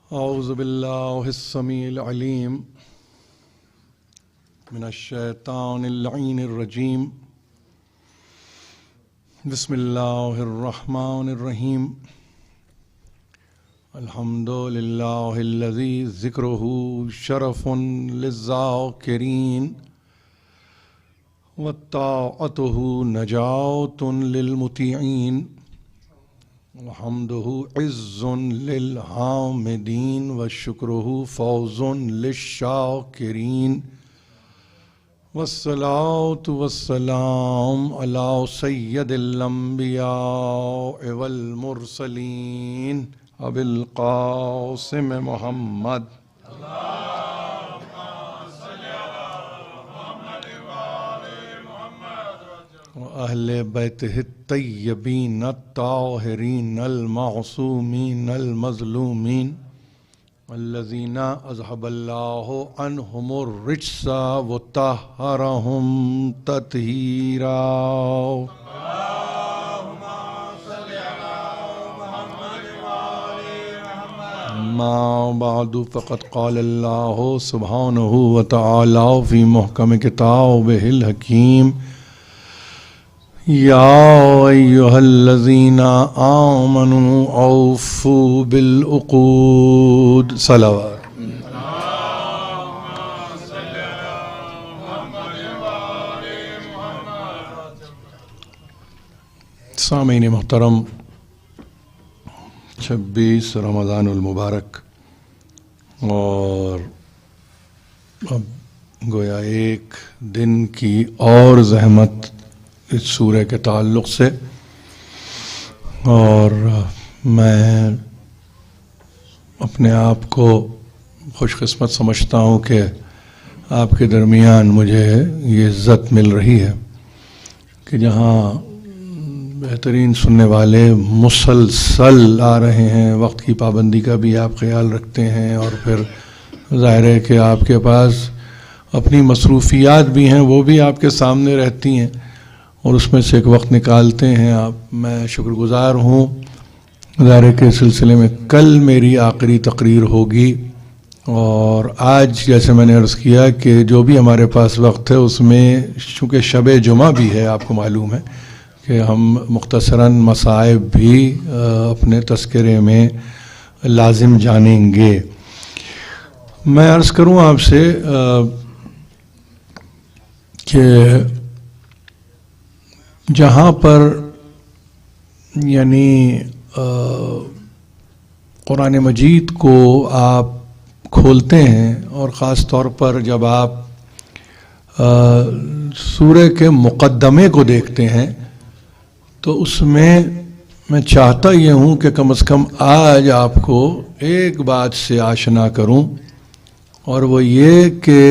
औज़ु बिल्लाहिस्समीइल अलीम मिनश्शैतानिर लईनिर रजीम। बिस्मिल्लाहिर रहमानिर रहीम। अल्हम्दुलिल्लाहिल्लज़ी ज़िक्रुहु शरफ़ुन लिज़्ज़ाकिरीन वत्ताअतुहु नजातुन लिलमुतीईन वहम्दुहु इज़्ज़ुन लिलहामिदीन वशुक्रुहु फ़ौज़ुन लिश्शाकिरीन वस्सलातु वस्सलाम अला सय्यदिल अंबिया वल मुरसलीन अबिल क़ासिम मुहम्मद अहले बैतिहि तय्यबीन अत्ताहिरीन अल-मासूमीन अल-मज़लूमीन अल्लज़ीना अज़हबल्लाहु अन्हुमुर रिज्सा व तहहरहुम तत्हीरा। अम्मा बअदु फ़क़द क़ालल्लाहु सुब्हानहु व तआला फ़ी मुहकम किताबिहिल हकीम या अय्युहल्लज़ीना आमनू औफ़ू बिल उक़ूद। सलावत। सामीन मुहतरम, 26 रमज़ानुल मुबारक और अब गोया एक दिन की और ज़हमत इस सूरह के ताल्लुक़ से, और मैं अपने आप को खुशकिस्मत समझता हूँ कि आपके दरमियान मुझे ये इज़्ज़त मिल रही है कि जहाँ बेहतरीन सुनने वाले मुसलसल आ रहे हैं, वक्त की पाबंदी का भी आप ख्याल रखते हैं, और फिर ज़ाहिर है कि आपके पास अपनी मसरूफ़ियात भी हैं, वो भी आपके सामने रहती हैं और उसमें से एक वक्त निकालते हैं आप। मैं शुक्रगुज़ार हूँ। ज़ाहिर के सिलसिले में कल मेरी आखिरी तकरीर होगी और आज जैसे मैंने अर्ज़ किया कि जो भी हमारे पास वक्त है उसमें चूँकि शब जुमा भी है, आपको मालूम है कि हम मुख्तसरन मसाइब भी अपने तज़किरे में लाजिम जानेंगे। मैं अर्ज़ करूँ आपसे कि जहाँ पर यानी कुरान मजीद को आप खोलते हैं और ख़ास तौर पर जब आप सूरह के मुक़द्दमे को देखते हैं तो उसमें मैं चाहता ये हूँ कि कम से कम आज आपको एक बात से आशना करूँ, और वो ये कि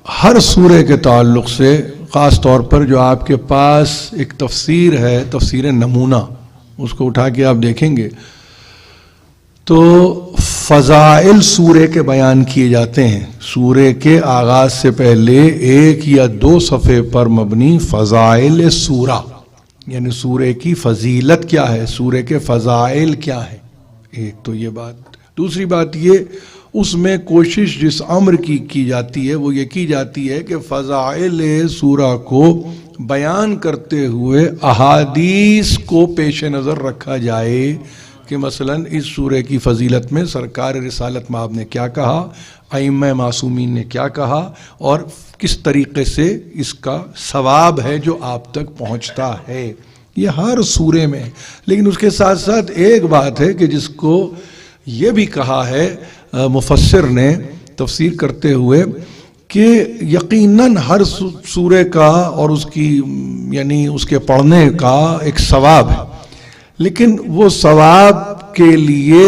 हर सूरह के ताल्लुक़ से ख़ास तौर पर जो आपके पास एक तफसीर है, तफसीर नमूना, उसको उठा के आप देखेंगे तो फ़ज़ाइल सूरह के बयान किए जाते हैं। सूरह के आगाज़ से पहले एक या दो सफ़े पर मबनी फ़ज़ाइल सूरा, यानी सूरह की फ़जीलत क्या है, सूरह के फ़ज़ाइल क्या है। एक तो ये बात। दूसरी बात ये, उसमें कोशिश जिस अम्र की जाती है वो ये की जाती है कि फ़ज़ाइल सूरा को बयान करते हुए अहादीस को पेश नज़र रखा जाए कि मसलन इस सूरह की फ़जीलत में सरकार रिसालत माब ने क्या कहा, अइम्मा मासूमीन ने क्या कहा, और किस तरीक़े से इसका सवाब है जो आप तक पहुँचता है। ये हर सूरह में। लेकिन उसके साथ साथ एक बात है कि जिसको ये भी कहा है मुफस्सिर ने तफसीर करते हुए कि यकीनन हर सूरह का और उसकी यानी उसके पढ़ने का एक सवाब है, लेकिन वो सवाब के लिए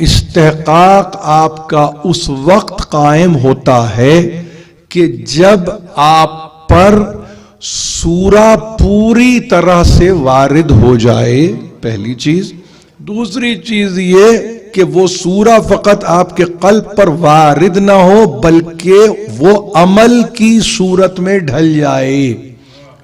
इस्तेहकाक आपका उस वक्त कायम होता है कि जब आप पर सूरा पूरी तरह से वारिद हो जाए, पहली चीज। दूसरी चीज ये कि वो सूरा फ़कत आपके क़ल्ब पर वारिद ना हो बल्कि वो अमल की सूरत में ढल जाए।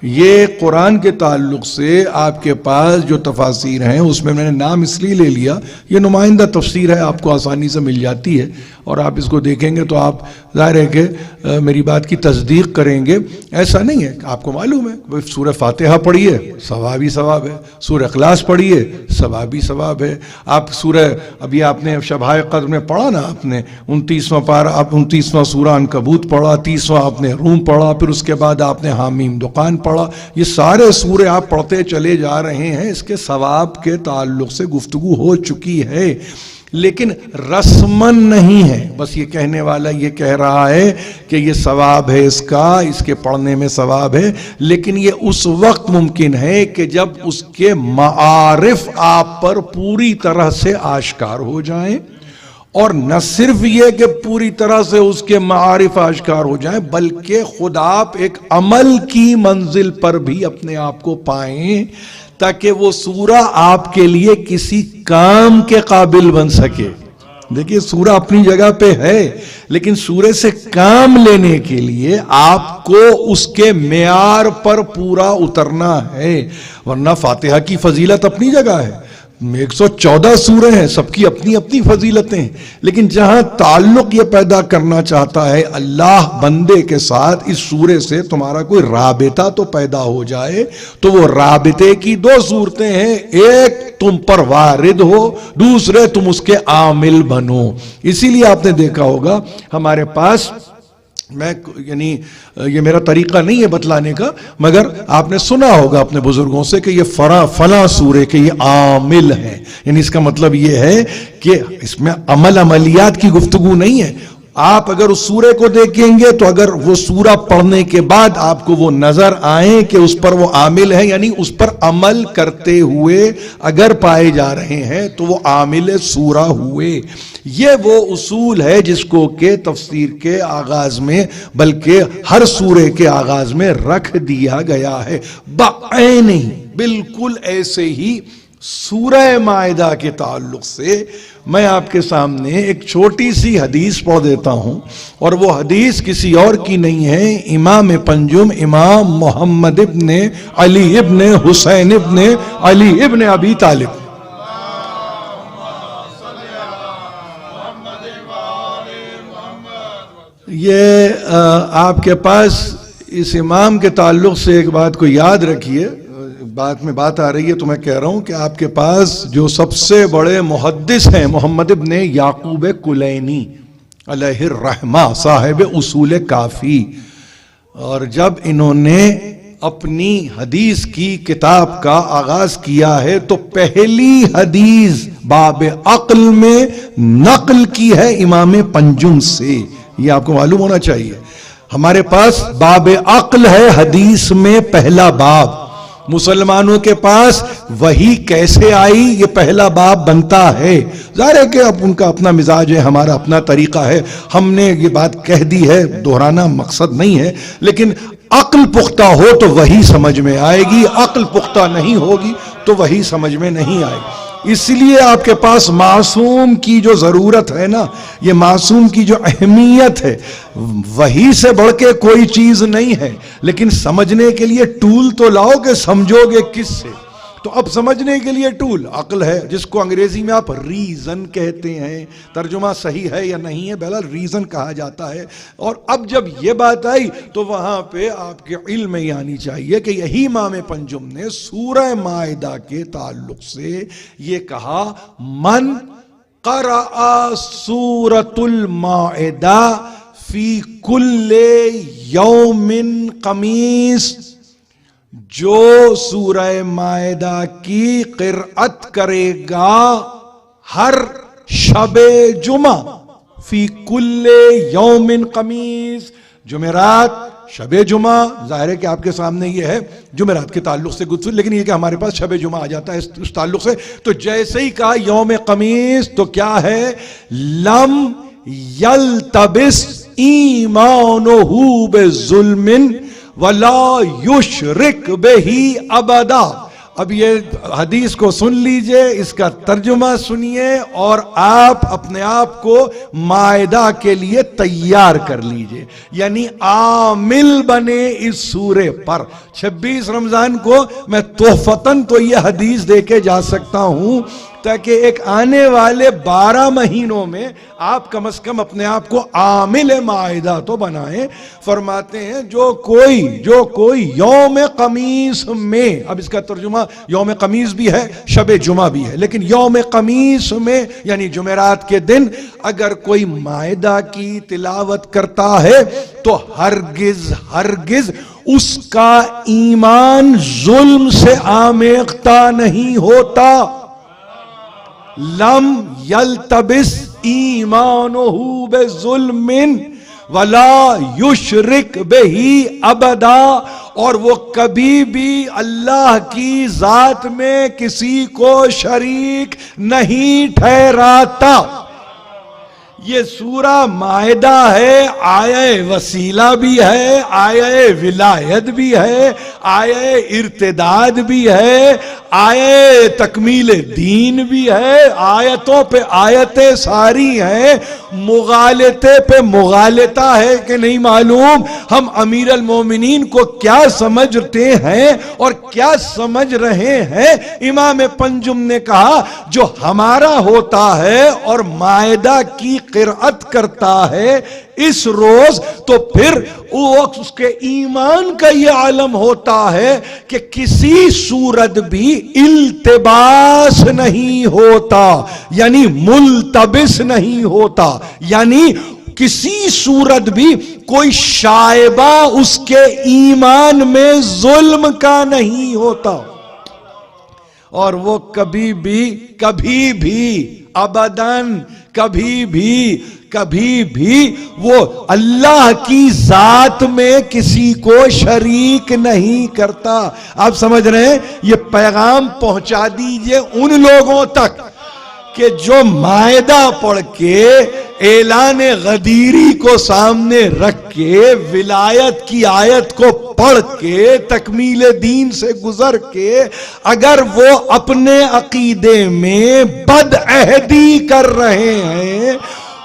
ये कुरान के ताल्लुक से आपके पास जो तफासीर हैं उसमें मैंने नाम इसलिए ले लिया, ये नुमाइंदा तफसीर है, आपको आसानी से मिल जाती है और आप इसको देखेंगे तो आप ज़ाहिर है कि मेरी बात की तस्दीक करेंगे। ऐसा नहीं है, आपको मालूम है सूरह फातिहा पढ़िए सवाब ही सवाब है, सूरह इखलास पढ़िए सवाब ही सवाब है। आप सूरह अभी आपने शब-ए क़द्र में पढ़ा ना, आपने 29वां पारा, आप 29वां सूरह अनकबूत पढ़ा, 30वां आपने रूम पढ़ा, फिर उसके बाद आपने हामीम दुकान पढ़ा, ये सारे सूरे आप पढ़ते चले जा रहे हैं। इसके सवाब के ताल्लुक से गुफ्तगू हो चुकी है, लेकिन रस्मन नहीं है। बस ये कहने वाला ये कह रहा है कि ये सवाब है इसका, इसके पढ़ने में सवाब है, लेकिन ये उस वक्त मुमकिन है कि जब उसके मारिफ आप पर पूरी तरह से आश्कार हो जाएं, और न सिर्फ ये कि पूरी तरह से उसके मारिफ आश्कार हो जाएं, बल्कि खुद आप एक अमल की मंजिल पर भी अपने आप को पाएं, ताकि वो सूरा आपके लिए किसी काम के काबिल बन सके। देखिए सूरा अपनी जगह पे है, लेकिन सूरे से काम लेने के लिए आपको उसके मेयार पर पूरा उतरना है, वरना फातिहा की फजीलत अपनी जगह है, 114 सूरे हैं, सबकी अपनी अपनी फजीलतें हैं, लेकिन जहां ताल्लुक ये पैदा करना चाहता है अल्लाह बंदे के साथ, इस सूरे से तुम्हारा कोई राबिता तो पैदा हो जाए, तो वो राबिते की दो सूरतें हैं, एक तुम पर वारिद हो, दूसरे तुम उसके आमिल बनो। इसीलिए आपने देखा होगा हमारे पास, मैं यानी ये मेरा तरीका नहीं है बतलाने का, मगर आपने सुना होगा अपने बुजुर्गों से कि ये फला सूरे के ये आमिल हैं, यानी इसका मतलब ये है कि इसमें अमलियात की गुफ्तगू नहीं है। आप अगर उस सूरे को देखेंगे तो अगर वो सूरा पढ़ने के बाद आपको वो नजर आए कि उस पर वो आमिल है, यानी उस पर अमल करते हुए अगर पाए जा रहे हैं, तो वो आमिल सूरा हुए। ये वो उसूल है जिसको के तफसीर के आगाज में, बल्कि हर सूरे के आगाज में रख दिया गया है। बाऐन ही बिल्कुल ऐसे ही सूरह माइदा के ताल्लुक से मैं आपके सामने एक छोटी सी हदीस पढ़ देता हूं, और वो हदीस किसी और की नहीं है, इमाम पंजुम इमाम मोहम्मद इब्ने अली इब्ने हुसैन इब्ने अली इब्ने अबी तालिब, ये आपके पास इस इमाम के ताल्लुक से एक बात को याद रखिए, बात में बात आ रही है तो मैं कह रहा हूं कि आपके पास जो सबसे बड़े मुहद्दिस हैं मोहम्मद इब्ने याकूब कुलैनी अलैहिर रहमा, साहिब उसूल काफी, और जब इन्होंने अपनी हदीस की किताब का आगाज किया है तो पहली हदीस बाब अक्ल में नकल की है इमाम पंजुम से। ये आपको मालूम होना चाहिए, हमारे पास बाब अक्ल है हदीस में पहला बाब। मुसलमानों के पास वही कैसे आई, ये पहला बाब बनता है। जाहिर है कि अब उनका अपना मिजाज है, हमारा अपना तरीका है, हमने ये बात कह दी है, दोहराना मकसद नहीं है, लेकिन अक्ल पुख्ता हो तो वही समझ में आएगी, अक्ल पुख्ता नहीं होगी तो वही समझ में नहीं आएगी। इसलिए आपके पास मासूम की जो जरूरत है ना, ये मासूम की जो अहमियत है, वही से बढ़ के कोई चीज नहीं है, लेकिन समझने के लिए टूल तो लाओ कि समझोगे किससे। तो अब समझने के लिए टूल अक्ल है, जिसको अंग्रेजी में आप रीजन कहते हैं, तर्जुमा सही है या नहीं है, बहरहाल रीजन कहा जाता है। और अब जब ये बात आई तो वहां पे आपके इल्म में आनी चाहिए कि यही इमाम पंजुम ने सूरह माइदा के ताल्लुक से ये कहा, मन क़रअ सूरतुल माइदा फी कुल्ले यौमिन कमीस, जो सूरह माइदा की क़िराअत करेगा हर शबे जुमा, फी कुल्ले यौमिन कमीस, जुमेरात शबे जुमा, जाहिर है कि आपके सामने ये है जुमेरात के ताल्लुक से गुफ्तगू, लेकिन ये कि हमारे पास शबे जुमा आ जाता है उस ताल्लुक से। तो जैसे ही कहा यौम कमीस, तो क्या है, लम यल्तबिस ईमानुहु बिजुल्मिन वला युशरिक बिही अबदा, अब ये हदीस को सुन लीजिए, इसका तर्जुमा सुनिए और आप अपने आप को मायदा के लिए तैयार कर लीजिए, यानी आमिल बने इस सूरे पर। 26 रमजान को मैं तोहफतन तो ये हदीस दे के जा सकता हूं ताकि एक आने वाले 12 महीनों में आप कम से कम अपने आप को आमिल मायदा तो बनाएं। फरमाते हैं जो कोई यौम कमीस में, अब इसका तर्जुमा यौम कमीस भी है, शबे जुमा भी है, लेकिन यौम कमीस में यानी जुमेरात के दिन अगर कोई मायदा की तिलावत करता है तो हरगिज उसका ईमान जुल्म से आमेख्ता नहीं होता। लम यल्तबिस ईमानुहु बिजुल्मिन वला युशरिक बिही अबदा, और वो कभी भी अल्लाह की जात में किसी को शरीक नहीं ठहराता। ये सूरा मायदा है, आये वसीला भी है, आये विलायत भी है, आये इर्तिदाद भी है, आये तकमील दीन भी है, आयतों पे आयतें सारी हैं। मुगालते पे मुगालता है कि नहीं मालूम। हम अमीर अल मोमिनीन को क्या समझते हैं और क्या समझ रहे हैं। इमाम पंजुम ने कहा जो हमारा होता है और मायदा की क़िराअत करता है इस रोज, तो फिर वो उसके ईमान का ये आलम होता है कि किसी सूरत भी इल्तिबास नहीं होता, यानी मुल्तबिस नहीं होता, यानी किसी सूरत भी कोई शायबा उसके ईमान में जुल्म का नहीं होता। और वो कभी भी अबदन कभी भी वो अल्लाह की जात में किसी को शरीक नहीं करता। आप समझ रहे हैं, ये पैगाम पहुंचा दीजिए उन लोगों तक कि जो मायदा पढ़ के ऐलान गदीरी को सामने रख के विलायत की आयत को पढ़ के तकमील दीन से गुजर के अगर वो अपने अकीदे में बदअहदी कर रहे हैं,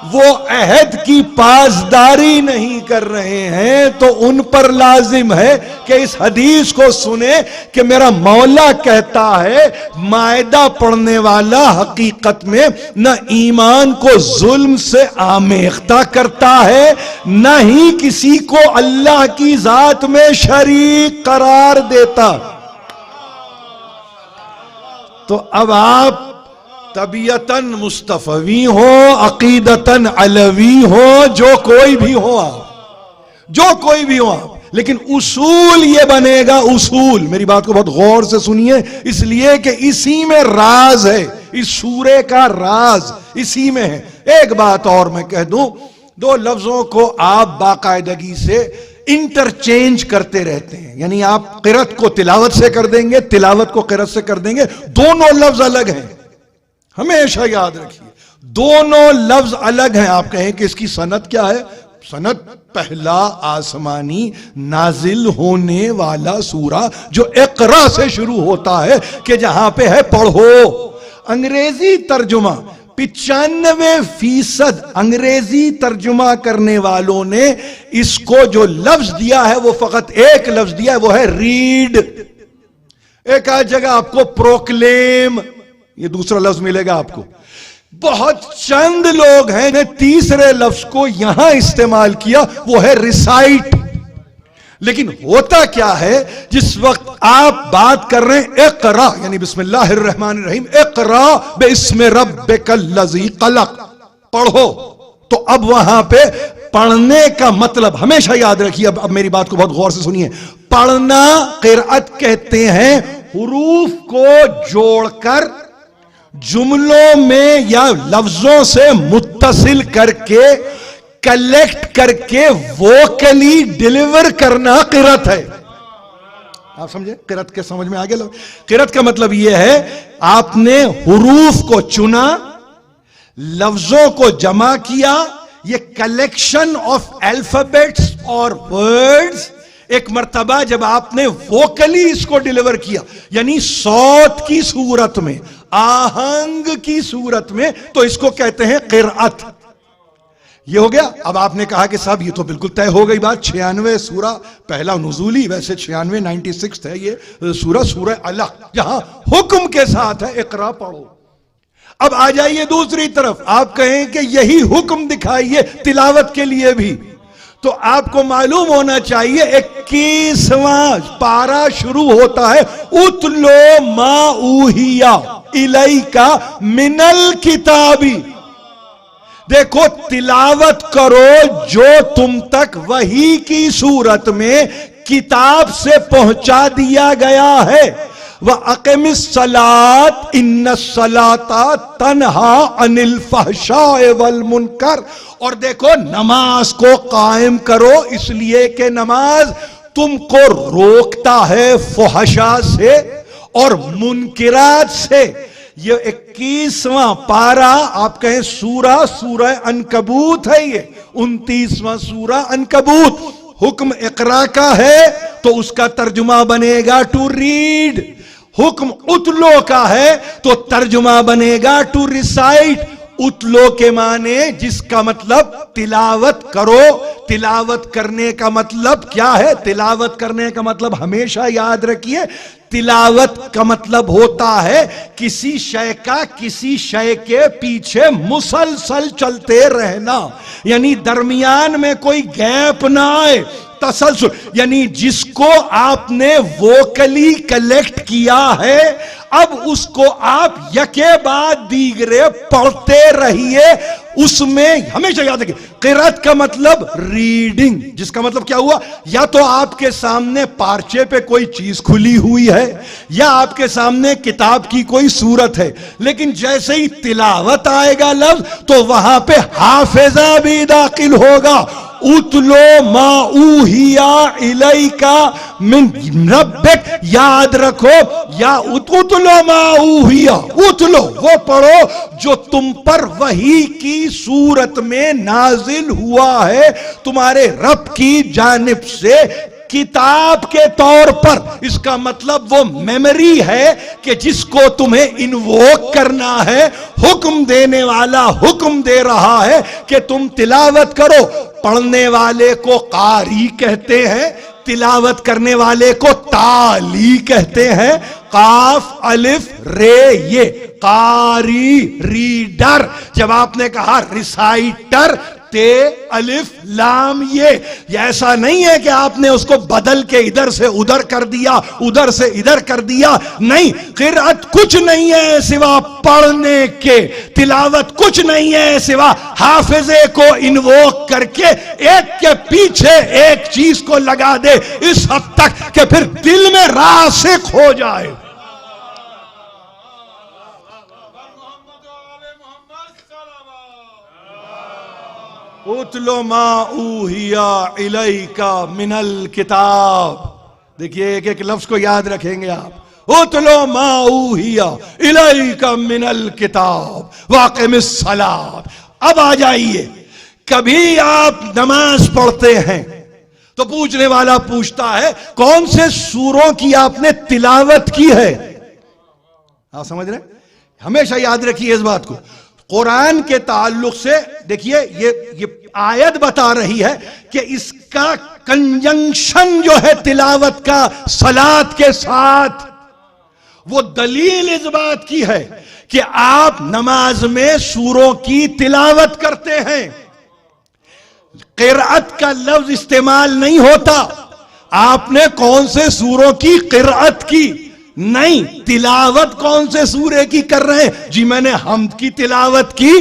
वो अहद की पासदारी नहीं कर रहे हैं, तो उन पर लाजिम है कि इस हदीस को सुने कि मेरा मौला कहता है मायदा पढ़ने वाला हकीकत में न ईमान को जुल्म से आमेख्ता करता है, न ही किसी को अल्लाह की जात में शरीक करार देता। तो अब आप तबीयतन मुस्तफवी हो, अकीदतन अलवी हो, जो कोई भी हो आप, लेकिन उसूल ये बनेगा, उसूल, मेरी बात को बहुत गौर से सुनिए, इसलिए कि इसी में राज है, इस सूरे का राज इसी में है। एक बात और मैं कह दूं, दो लफ्जों को आप बाकायदगी से इंटरचेंज करते रहते हैं, यानी आप क़िरात को तिलावत से कर देंगे, तिलावत को क़िरात से कर देंगे, दोनों लफ्ज अलग हैं, हमेशा याद रखिए, दोनों लफ्ज अलग हैं। आप कहें कि इसकी सनद क्या है? सनद पहला आसमानी नाजिल होने वाला सूरा जो इक़रा से शुरू होता है कि जहां पे है पढ़ो। अंग्रेजी तर्जुमा 95% अंग्रेजी तर्जुमा करने वालों ने इसको जो लफ्ज दिया है वो फकत एक लफ्ज दिया है, वो है रीड। एक आध जगह आपको प्रोक्लेम, ये दूसरा लफ्ज मिलेगा आपको। बहुत चंद लोग हैं ने तीसरे लफ्ज को यहां इस्तेमाल किया, वो है रिसाइट। लेकिन होता क्या है, जिस वक्त आप बात कर रहे हैं इक़रा यानी बिस्मिल्लाहिर्रहमानिर्रहीम, इक़रा बिस्मि रब्बिकल्लज़ी ख़लक़, पढ़ो, तो अब वहां पे पढ़ने का मतलब हमेशा याद रखिए। अब मेरी बात को बहुत गौर से सुनिए, पढ़ना क़िराअत कहते हैं हुरूफ को जोड़कर जुमलों में या लफ्जों से मुत्तसिल करके कलेक्ट करके वोकली डिलीवर करना क़िराअत है। आप समझे? क़िराअत के समझ में आ गया? क़िराअत का मतलब यह है आपने हुरूफ को चुना, लफ्जों को जमा किया, ये कलेक्शन ऑफ अल्फाबेट्स और वर्ड्स एक मर्तबा जब आपने वोकली इसको डिलीवर किया, यानी सौत की सूरत में, आहंग की सूरत में, तो इसको कहते हैं क़िराअत। ये हो गया। अब आपने कहा कि साहब ये तो बिल्कुल तय हो गई बात, 96 सूरा पहला नुज़ूली, वैसे 96 है ये सूरा अलग, जहां हुक्म के साथ है इक़रा पढ़ो। अब आ जाइए दूसरी तरफ, आप कहें कि यही हुक्म दिखाइए तिलावत के लिए भी, तो आपको मालूम होना चाहिए 21वां पारा शुरू होता है उतलो मा ऊहिया इलैका मिनल किताबी। देखो, तिलावत करो जो तुम तक वही की सूरत में किताब से पहुंचा दिया गया है। व अक़िमिस सलात इन्नस सलाता तन्हा अनिल फहशाए वल मुनकर। और देखो, नमाज को कायम करो, इसलिए कि नमाज तुमको रोकता है फहशा से और मुनकिरात से। ये 21वां पारा आप कहें सूरह अनकबूत है, ये 29वां सूरा अनकबूत। हुक्म इक़रा का है तो उसका तर्जुमा बनेगा टू रीड। हुक्म उतलो का है तो तर्जुमा बनेगा टू रिसाइट। उतलो के माने जिसका मतलब तिलावत करो। तिलावत करने का मतलब क्या है? तिलावत करने का मतलब हमेशा याद रखिए, तिलावत का मतलब होता है किसी शय का किसी शय के पीछे मुसलसल चलते रहना, यानी दरमियान में कोई गैप ना आए। तसलसल यानी जिसको आपने वोकली कलेक्ट किया है, अब उसको आप यके बाद दीगरे पढ़ते रहिए। उसमें हमेशा याद रखिए, क़िराअत का मतलब रीडिंग, जिसका मतलब क्या हुआ, या तो आपके सामने पार्चे पे कोई चीज खुली हुई है या आपके सामने किताब की कोई सूरत है, लेकिन जैसे ही तिलावत आएगा लफ्ज तो वहां पे हाफिजा भी दाखिल होगा। उतलो मा ऊहिया इलैका मिन रब्बिक, याद रखो, या उतलो मा ऊहिया, उतलो वो पढ़ो जो तुम पर वही की सूरत में नाजिल हुआ है तुम्हारे रब की जानिब से, किताब के तौर पर। इसका मतलब वो मेमोरी है कि जिसको तुम्हें इन्वोक करना है, हुक्म देने वाला हुक्म दे रहा है कि तुम तिलावत करो। पढ़ने वाले को कारी कहते हैं, तिलावत करने वाले को ताली कहते हैं। काफ अलिफ रे, ये कारी रीडर। जब आपने कहा रिसाइटर, ते अलिफ लाम, ये ऐसा नहीं है कि आपने उसको बदल के इधर से उधर कर दिया, उधर से इधर कर दिया, नहीं। क़िराअत कुछ नहीं है सिवा पढ़ने के, तिलावत कुछ नहीं है सिवा हाफिजे को इन्वोक करके एक के पीछे एक चीज को लगा दे इस हद तक कि फिर दिल में रासिख हो जाए। उतलो मा ऊहिया इलैका मिनल किताब। देखिए, एक एक लफ्ज को याद रखेंगे आप। उतलो मा ऊहिया इलैका मिनल किताब वाक़िमिस सलात। अब आ जाइए, कभी आप नमाज पढ़ते हैं तो पूछने वाला पूछता है कौन से सूरों की आपने तिलावत की है। आप समझ रहे हैं? हमेशा याद रखिए इस बात को। कुरान के ताल्लुक से देखिए, ये आयत बता रही है कि इसका कंजंक्शन जो है तिलावत का सलात के साथ, वो दलील इस बात की है कि आप नमाज में सूरों की तिलावत करते हैं। क़िराअत का लफ्ज इस्तेमाल नहीं होता। आपने कौन से सूरों की क़िराअत की? नहीं, तिलावत कौन से सूरे की कर रहे हैं? जी मैंने हम्द की तिलावत की,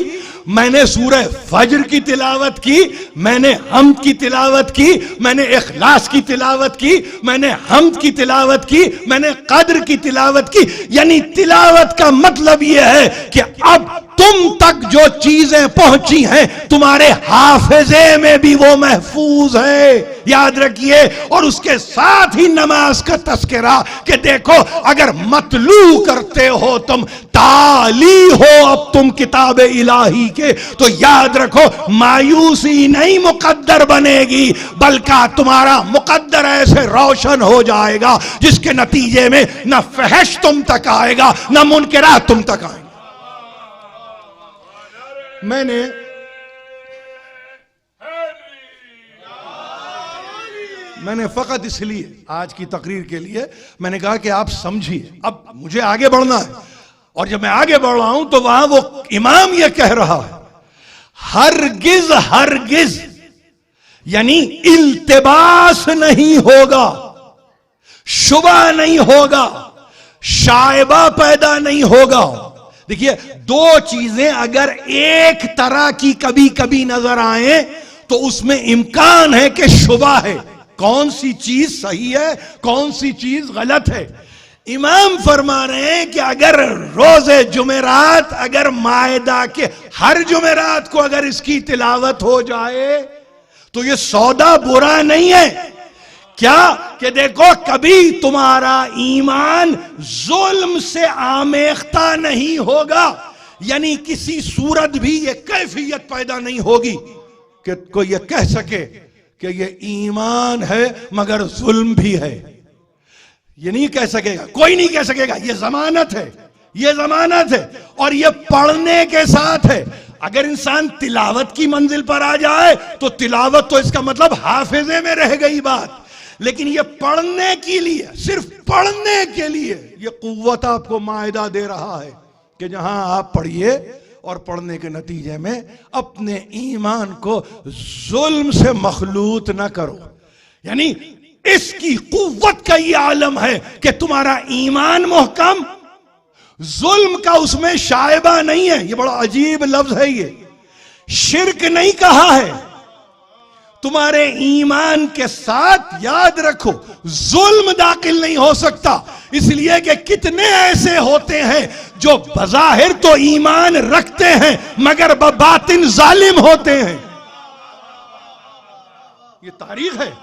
मैंने सूरह फज्र की तिलावत की, मैंने हम्द की तिलावत की, मैंने इखलास की तिलावत की, मैंने हम्द की तिलावत की, मैंने कद्र की तिलावत की। यानी तिलावत का मतलब यह है कि अब तुम तक जो चीजें पहुंची हैं तुम्हारे हाफिजे में भी वो महफूज है, याद रखिए। और उसके साथ ही नमाज का तस्करा कि देखो अगर मतलू करते हो तुम, ताली हो अब तुम किताब इलाही के, तो याद रखो मायूसी नहीं मुकद्दर बनेगी, बल्कि तुम्हारा मुकद्दर ऐसे रोशन हो जाएगा जिसके नतीजे में न फहश तुम तक आएगा न मुनकरात तुम तक आएगा। मैंने फकत इसलिए आज की तकरीर के लिए मैंने कहा कि आप समझिए, अब मुझे आगे बढ़ना है, और जब मैं आगे बढ़ रहा हूं तो वहां वो इमाम ये कह रहा है हरगिज हरगिज, यानी इल्तिबास नहीं होगा, शुबा नहीं होगा, शायबा पैदा नहीं होगा। देखिए दो चीजें अगर एक तरह की कभी कभी नजर आए तो उसमें इम्कान है कि शुबा है, कौन सी चीज सही है कौन सी चीज गलत है। इमाम फरमा रहे हैं कि अगर रोजे जुमेरात, अगर मायदा के हर जुमेरात को अगर इसकी तिलावत हो जाए तो ये सौदा बुरा नहीं है। क्या कि देखो कभी तुम्हारा ईमान जुल्म से आमेख्ता नहीं होगा, यानी किसी सूरत भी ये कैफियत पैदा नहीं होगी कि कोई ये कह सके कि ये ईमान है मगर जुल्म भी है। ये नहीं कह सकेगा, कोई नहीं कह सकेगा। ये जमानत है, ये जमानत है, और ये पढ़ने के साथ है। अगर इंसान तिलावत की मंजिल पर आ जाए तो तिलावत तो इसका मतलब हाफिजे में रह गई बात, लेकिन ये पढ़ने के लिए, सिर्फ पढ़ने के लिए ये कुव्वत आपको मायदा दे रहा है कि जहां आप पढ़िए और पढ़ने के नतीजे में अपने ईमान को जुल्म से मखलूत ना करो। यानी इसकी कुव्वत का ये आलम है कि तुम्हारा ईमान मुहकम, जुल्म का उसमें शायबा नहीं है। ये बड़ा अजीब लफ्ज है, ये शिर्क नहीं कहा है। तुम्हारे ईमान के साथ याद रखो जुल्म दाखिल नहीं हो सकता, इसलिए कि कितने ऐसे होते हैं जो बज़ाहिर तो ईमान रखते हैं मगर बबातिन जालिम होते हैं। ये तारीख है,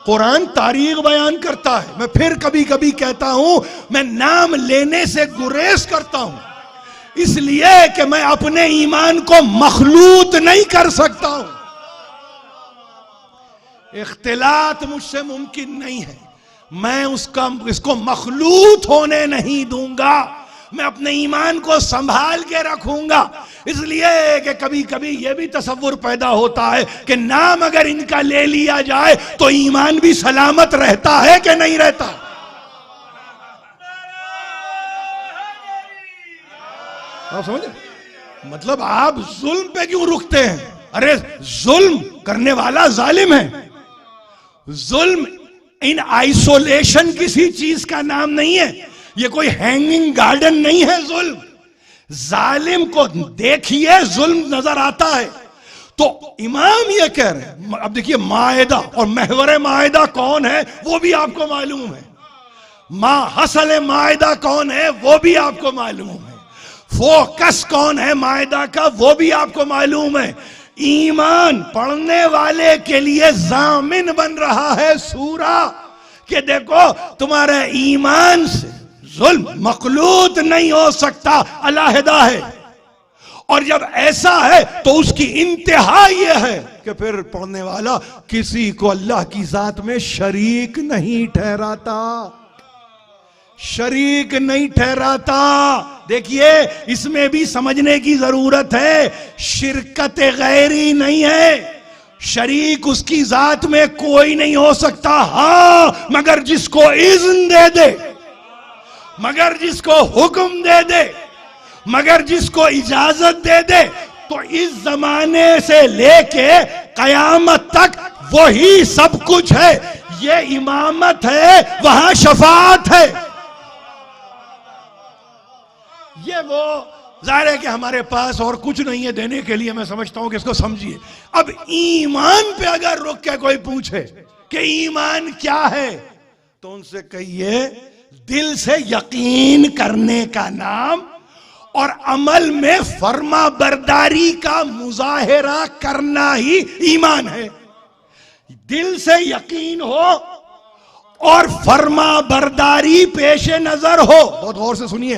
कुरान तारीख बयान करता है। मैं फिर कभी कभी कहता हूं, मैं नाम लेने से गुरेज करता हूं इसलिए कि मैं अपने ईमान को मखलूत नहीं कर सकता हूं। इख्तिलात मुझसे मुमकिन नहीं है, मैं इसको मखलूत होने नहीं दूंगा, मैं अपने ईमान को संभाल के रखूंगा। इसलिए कि कभी कभी यह भी तसव्वुर पैदा होता है कि नाम अगर इनका ले लिया जाए तो ईमान भी सलामत रहता है कि नहीं रहता। आप समझे? मतलब आप जुल्म पे क्यों रुकते हैं? अरे जुल्म करने वाला जालिम है। जुल्म इन आइसोलेशन किसी चीज का नाम नहीं है, ये कोई हैंगिंग गार्डन नहीं है। जुल्म, जालिम को देखिए जुल्म नजर आता है। तो इमाम ये कह रहे हैं, अब देखिए मायदा और महवर मायदा कौन है वो भी आपको मालूम है, हसल मायदा कौन है वो भी आपको मालूम है, फोकस कौन है मायदा का वो भी आपको मालूम है। ईमान पढ़ने वाले के लिए जामिन बन रहा है सूरा कि देखो तुम्हारे ईमान से जुल्म मखलूत नहीं हो सकता, अलहदा है। और जब ऐसा है तो उसकी इंतहा यह है कि फिर पढ़ने वाला किसी को अल्लाह की जात में शरीक नहीं ठहराता, शरीक नहीं ठहराता। देखिए इसमें भी समझने की जरूरत है, शिरकत गैरी नहीं है, शरीक उसकी जात में कोई नहीं हो सकता। हां मगर जिसको इज़्न दे दे, मगर जिसको हुक्म दे दे, मगर जिसको इजाजत दे दे, तो इस जमाने से लेके कयामत तक वही सब कुछ है। ये इमामत है, वहां शफाअत है। ये वो जाहिर है कि हमारे पास और कुछ नहीं है देने के लिए, मैं समझता हूं कि इसको समझिए। अब ईमान पे अगर रुक के कोई पूछे कि ईमान क्या है तो उनसे कहिए दिल से यकीन करने का नाम और अमल में फर्मा बरदारी का मुजाहिरा करना ही ईमान है। दिल से यकीन हो और फर्मा बरदारी पेश नजर हो। बहुत गौर से सुनिए,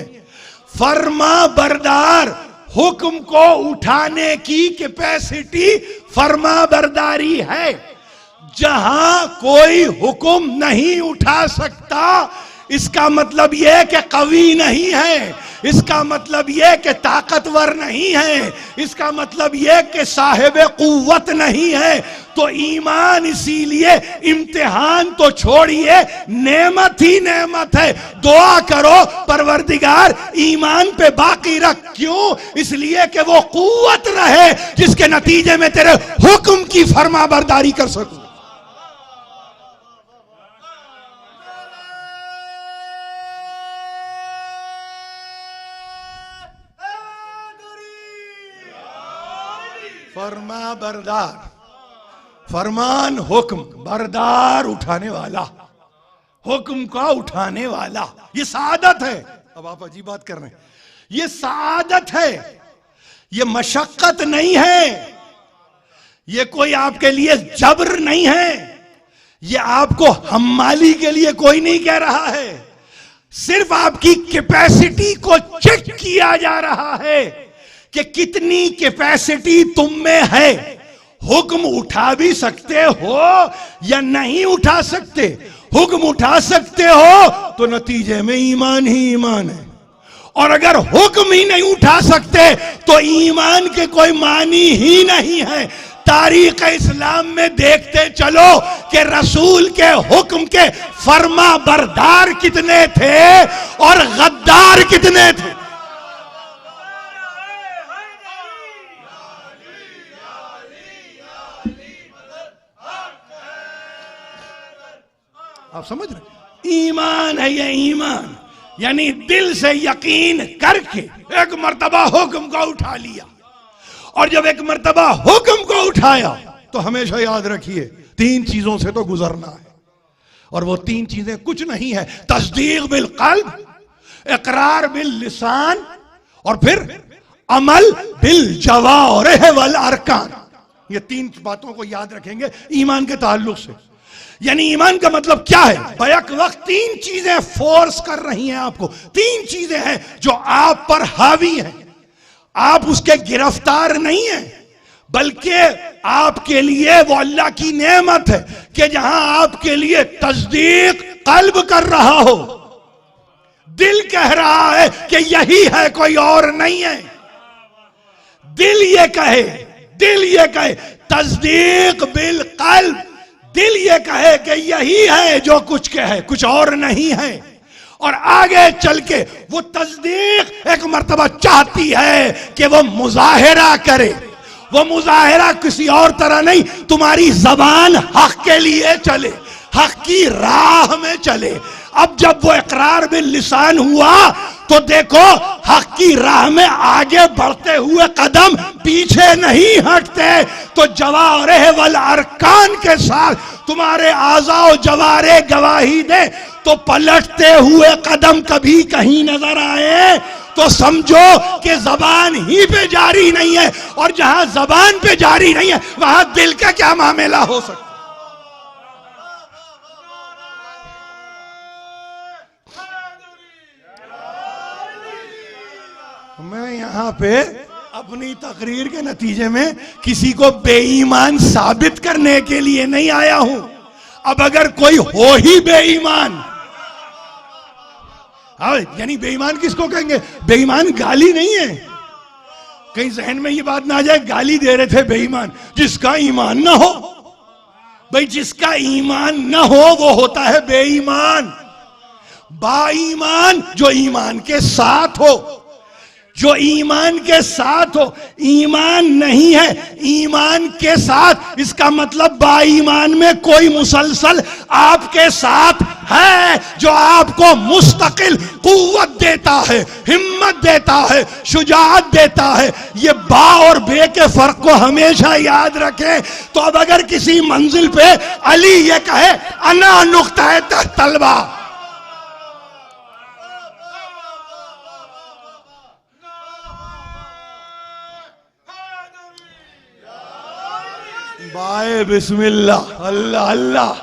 फर्मा बरदार, हुक्म को उठाने की कैपेसिटी फर्मा बरदारी है। जहां कोई हुक्म नहीं उठा सकता, इसका मतलब यह कि कवी नहीं है, इसका मतलब यह कि ताकतवर नहीं है, इसका मतलब यह कि साहिब कुव्वत नहीं है। तो ईमान इसीलिए इम्तिहान तो छोड़िए, नेमत ही नेमत है। दुआ करो परवरदिगार ईमान पे बाकी रख। क्यों? इसलिए कि वो कुव्वत रहे जिसके नतीजे में तेरे हुक्म की फरमाबरदारी कर सकूं। फरमा बरदार, फरमान हुक्म बरदार, उठाने वाला, हुक्म का उठाने वाला, ये सादत है। अब आप अजीब बात कर रहे हैं, ये सादत है, ये मशक्कत नहीं है, ये कोई आपके लिए जबर नहीं है, ये आपको हम्माली के लिए कोई नहीं कह रहा है, सिर्फ आपकी कैपेसिटी को चेक किया जा रहा है कि कितनी कैपेसिटी तुम में है। हुक्म उठा भी सकते हो या नहीं उठा सकते। हुक्म उठा सकते हो तो नतीजे में ईमान ही ईमान है, और अगर हुक्म ही नहीं उठा सकते तो ईमान के कोई मानी ही नहीं है। तारीख इस्लाम में देखते चलो कि रसूल के हुक्म के फर्मा बरदार कितने थे और गद्दार कितने थे। आप समझ रहे? ईमान है ये, ईमान यानी दिल से यकीन करके एक मर्तबा हुक्म को उठा लिया, और जब एक मर्तबा हुक्म को उठाया तो हमेशा याद रखिए तीन चीजों से तो गुजरना है, और वो तीन चीजें कुछ नहीं है। तस्दीक बिल कल्ब, इकरार बिल लिसान, और फिर अमल बिल जवारिह वल अरकान। ये तीन बातों को याद रखेंगे ईमान के ताल्लुक से। यानी ईमान का मतलब क्या है? बैक वक्त तीन चीजें फोर्स कर रही हैं आपको, तीन चीजें हैं जो आप पर हावी हैं। आप उसके गिरफ्तार नहीं हैं, बल्कि आपके लिए वो अल्लाह की नेमत है कि जहां आपके लिए तस्दीक कल्ब कर रहा हो, दिल कह रहा है कि यही है, कोई और नहीं है। दिल ये कहे, दिल ये कहे, तस्दीक बिल कल्ब, दिल ये कहे कि यही है जो कुछ कहे, कुछ और नहीं है। और आगे चल के वो तस्दीक एक मर्तबा चाहती है कि वो मुजाहिरा करे। वो मुजाहिरा किसी और तरह नहीं, तुम्हारी जबान हक के लिए चले, हक की राह में चले। अब जब वो इकरार बिल लिसान हुआ तो देखो हक की राह में आगे बढ़ते हुए कदम पीछे नहीं हटते। तो जवारिह वल अरकान के साथ तुम्हारे आज़ा जवारे गवाही दे, तो पलटते हुए कदम कभी कहीं नजर आए तो समझो कि जबान ही पे जारी नहीं है, और जहां जबान पे जारी नहीं है वहां दिल का क्या मामला हो सकता। मैं यहां पे अपनी तकरीर के नतीजे में किसी को बेईमान साबित करने के लिए नहीं आया हूं। अब अगर कोई हो ही बेईमान, यानी बेईमान किसको कहेंगे? बेईमान गाली नहीं है, कहीं जहन में ये बात ना आ जाए गाली दे रहे थे बेईमान। जिसका ईमान ना हो, भाई जिसका ईमान ना हो वो होता है बेईमान। बाईमान जो ईमान के साथ हो, जो ईमान के साथ हो। ईमान नहीं है, ईमान के साथ, इसका मतलब बाईमान में कोई मुसलसल आपके साथ है जो आपको मुस्तकिल कुव्वत देता है, हिम्मत देता है, शुजाअत देता है। ये बा और बे के फर्क को हमेशा याद रखें। तो अब अगर किसी मंजिल पे अली ये कहे अना नुक्ता तलबा, बाए बिस्मिल्लाह, अल्लाह अल्लाह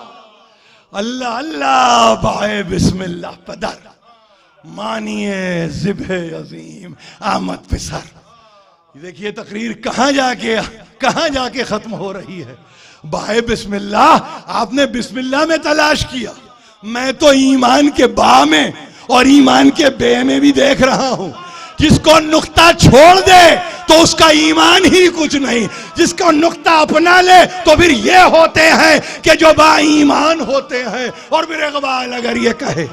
अल्लाह अल्लाह, बाए बिस्मिल्लाह पदर, मानिए ज़िब्हे अजीम आमद पिसर। देखिए तकरीर कहां जाके खत्म हो रही है। बाए बिस्मिल्लाह, आपने बिस्मिल्लाह में तलाश किया, मैं तो ईमान के बा में और ईमान के बे में भी देख रहा हूं। जिसको नुक्ता छोड़ दे तो उसका ईमान ही कुछ नहीं, जिसको नुक्ता अपना ले तो फिर ये होते हैं कि जो बा ईमान होते हैं। और फिर इकबाल अगर ये कहे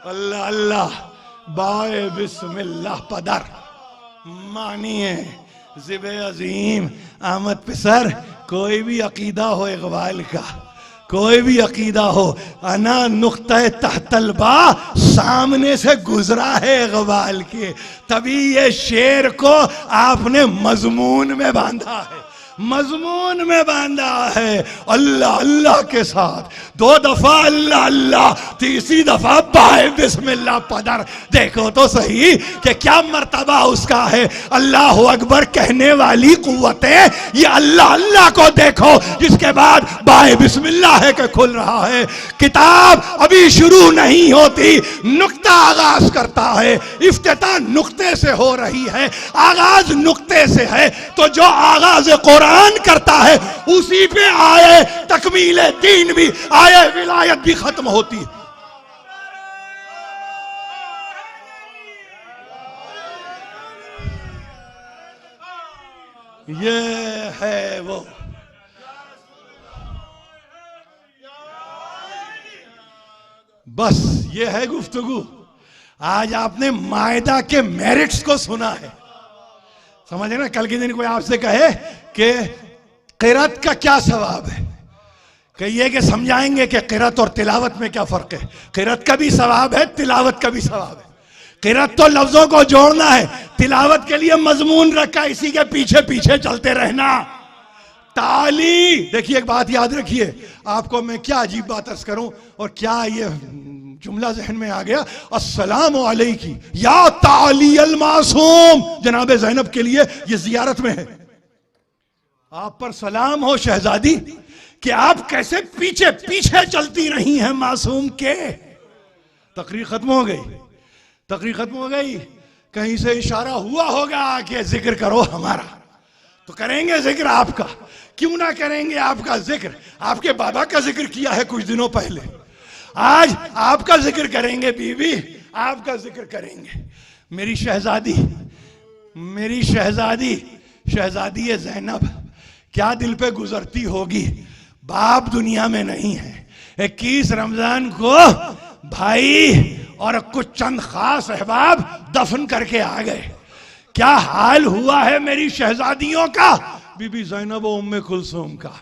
अल्लाह अल्लाह बाए बिस्मिल्लाह पदर, मानिए ज़िबे अजीम आमद पिसर। कोई भी अकीदा हो इकबाल का, कोई भी अकीदा हो, अना नुक्ता तहतल बा सामने से गुजरा है इकबाल के, तभी ये शेर को आपने मजमून में बांधा है, मजमून में बांधा है। अल्लाह अल्लाह के साथ 2 दफा अल्लाह अल्लाह, तीसरी दफा बाए बिस्मिल्लाह पदर। देखो तो सही कि क्या मर्तबा उसका है। अल्लाह अकबर कहने वाली कुव्वतें, ये अल्लाह अल्लाह को देखो, जिसके बाद बाए बिस्मिल्लाह है कि खुल रहा है। किताब अभी शुरू नहीं होती, नुक्ता आगाज करता है, इफ्तिताह नुक्ते से हो रही है, आगाज नुक्ते से है। तो जो आगाज कुरान करता है उसी पे आए तकमीले दीन भी, आए विलायत भी खत्म होती है। ये है वो बस, ये है गुफ्तगू। आज आपने मायदा के मेरिट्स को सुना है, समझे ना। कल के दिन कोई आपसे कहे कि क़िरात का क्या सवाब है, कहिए कि समझाएंगे कि क़िरात और तिलावत में क्या फर्क है। क़िरात का भी सवाब है, तिलावत का भी सवाब है। क़िरात तो लफ्जों को जोड़ना है, तिलावत के लिए मजमून रखा, इसी के पीछे पीछे चलते रहना। ताली, देखिए एक बात याद रखिए, आपको मैं क्या अजीब बात अर्ज करूं, और क्या ये जुमला जहन में आ गया, अस्सलाम अलैकी या ताली अल मासूम। जनाब ज़ैनब के लिए ये जियारत में है, आप पर सलाम हो शहजादी, कि आप कैसे पीछे पीछे चलती रही हैं मासूम के। तकरीर खत्म हो गई, तकरीर खत्म हो गई। कहीं से इशारा हुआ होगा कि जिक्र करो हमारा, तो करेंगे जिक्र आपका, क्यों ना करेंगे आपका जिक्र। आपके बाबा का जिक्र किया है कुछ दिनों पहले, आज आपका जिक्र करेंगे बीबी, आपका जिक्र करेंगे। मेरी शहजादी, मेरी शहजादी, शहजादी ज़ैनब क्या दिल पे गुजरती होगी। बाप दुनिया में नहीं है, 21 रमजान को भाई और कुछ चंद खास अहबाब दफन करके आ गए। क्या हाल हुआ है मेरी शहजादियों का, बीबी ज़ैनब और उम्मे कुलसूम का।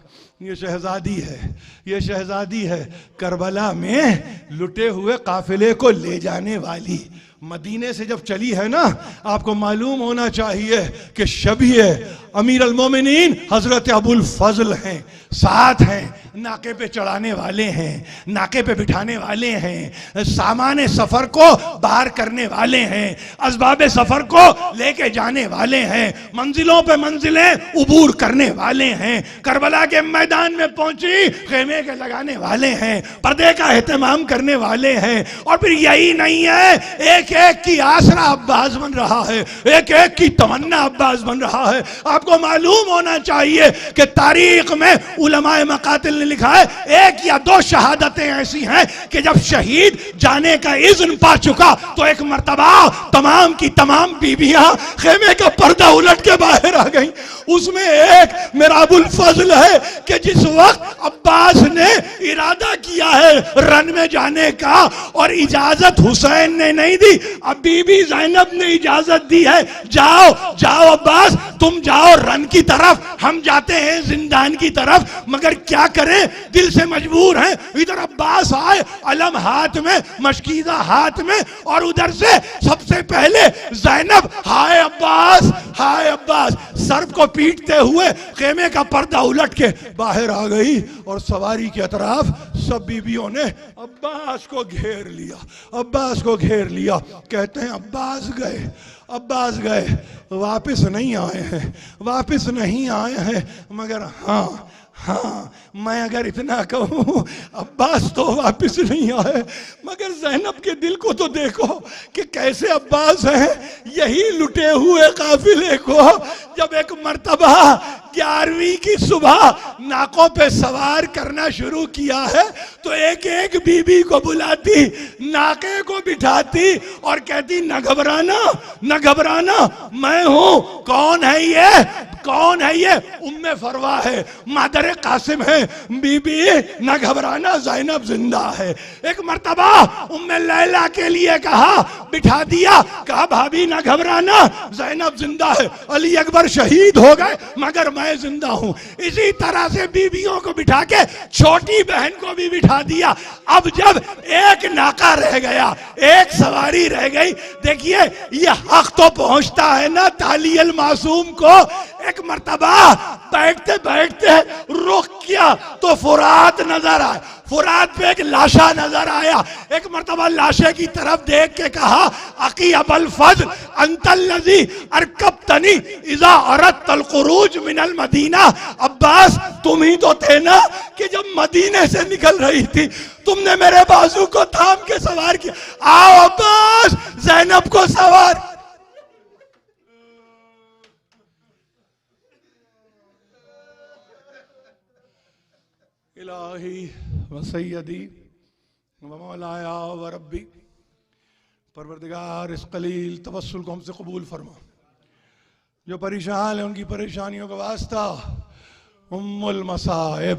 ये शहजादी है, ये शहजादी है, करबला में लुटे हुए काफिले को ले जाने वाली। मदीने से जब चली है ना, आपको मालूम होना चाहिए कि शबीह अमीर अल मोमिनीन हजरत अबुल फजल हैं, साथ हैं, नाके पे चढ़ाने वाले हैं, नाके पे बिठाने वाले हैं, सामान सफर को बाहर करने वाले हैं, असबाब सफर को लेके जाने वाले हैं, मंजिलों पे मंजिलें उबूर करने वाले हैं, करबला के मैदान में पहुंची खेमे के लगाने वाले हैं, पर्दे का एहतमाम करने वाले हैं। और फिर यही नहीं है, एक एक की आसरा अब्बास बन रहा है, एक एक की तमन्ना अब्बास बन रहा है। आपको मालूम होना चाहिए कि तारीख में उलमाए मकातिल ने लिखा है, 1 या 2 शहादतें ऐसी हैं कि जब शहीद जाने का इज़्न पा चुका तो एक मर्तबा तमाम की तमाम बीबियां खेमे का पर्दा उलट के बाहर आ गई। उसमें एक मेरा अबुल फजल है कि जिस वक्त अब्बास ने इरादा किया है रन में जाने का और इजाजत हुसैन ने नहीं दी, अब बीबी ज़ैनब ने इजाजत दी है, जाओ जाओ अब्बास तुम जाओ रन की तरफ, हम जाते हैं जिंदान की तरफ। मगर क्या करें, दिल से मजबूर हैं। इधर अब्बास आए, अलम हाथ में, मशकीज़ा हाथ में, और उधर से सबसे पहले ज़ैनब हाय अब्बास, हाय अब्बास, सर को पीटते हुए खेमे का पर्दा उलट के बाहर आ गई। और सवारी के अतराफ सब बीबियों ने अब्बास को घेर लिया, अब्बास को घेर लिया। कहते हैं अब्बास गए, अब्बास गए, वापस नहीं आए हैं, वापस नहीं आए हैं, मगर हाँ हाँ मैं अगर इतना कहूँ, अब्बास तो वापस नहीं आए, मगर ज़ैनब के दिल को तो देखो कि कैसे अब्बास हैं। यही लुटे हुए काफिले को जब एक मर्तबा 11वीं की सुबह नाकों पे सवार करना शुरू किया है, तो एक एक बीबी को बुलाती, नाके को बिठाती और कहती न घबराना, न घबराना, मैं हूं। कौन है ये, कौन है ये? उम्मे फरवा है, मादर कासिम है। बीबी न घबराना, ज़ैनब जिंदा है। एक मर्तबा उम्मे लैला के लिए कहा, बिठा दिया, कहा भाभी न घबराना, ज़ैनब जिंदा है। अली अकबर शहीद हो गए मगर मैं जिंदा हूं। इसी तरह से बीबियों को बिठा के छोटी बहन को भी बिठा दिया। अब जब एक नाका रह गया, एक सवारी रह गई, देखिए ये हक तो पहुंचता है ना ताली अल मासूम को। एक मर्तबा बैठते बैठते रुक किया तो फुरात नजर आया, फुरात पे एक लाशा नजर आया। एक मर्तबा लाशे की तरफ देख के कहा, अकी अबल फज़ल अंतल्लज़ी अरकबतनी इज़ा अरदतल खुरूज मिनल मदीना। अब्बास तुम ही तो थे ना कि जब मदीने से निकल रही थी तुमने मेरे बाजू को थाम के सवार किया। आओ अब्बास, ज़ैनब को सवार। इलाही व सय्यदी व मौलाया व रब्बी, परवरदिगार इस कलील तवस्सुल को हमसे कबूल फरमा। जो परेशान है उनकी परेशानियों का वास्ता उम्मुल मसाइब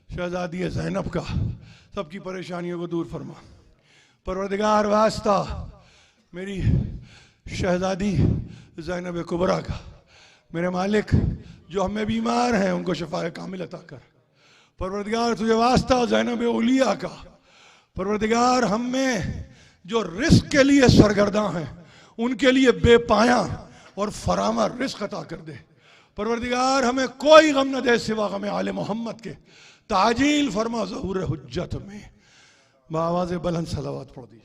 शहजादी ज़ैनब का सबकी परेशानियों को दूर फरमा। परवरदिगार वास्ता मेरी शहजादी ज़ैनब कुबरा का, मेरे मालिक जो हमें बीमार हैं उनको शफाए कामिल अता कर। परवरदिगार तुझे वास्ता ज़ैनब उलिया का, परवरदिगार हम में जो रिस्क के लिए सरगर्दा हैं उनके लिए बेपाया और फरामा रिस्क अता कर दे। परवरदिगार हमें कोई गम न दे सिवा गम आले मोहम्मद के। ताजील फरमा ज़हूर हुज्जत में बावाज़ बुलंद सलावत पढ़ दी।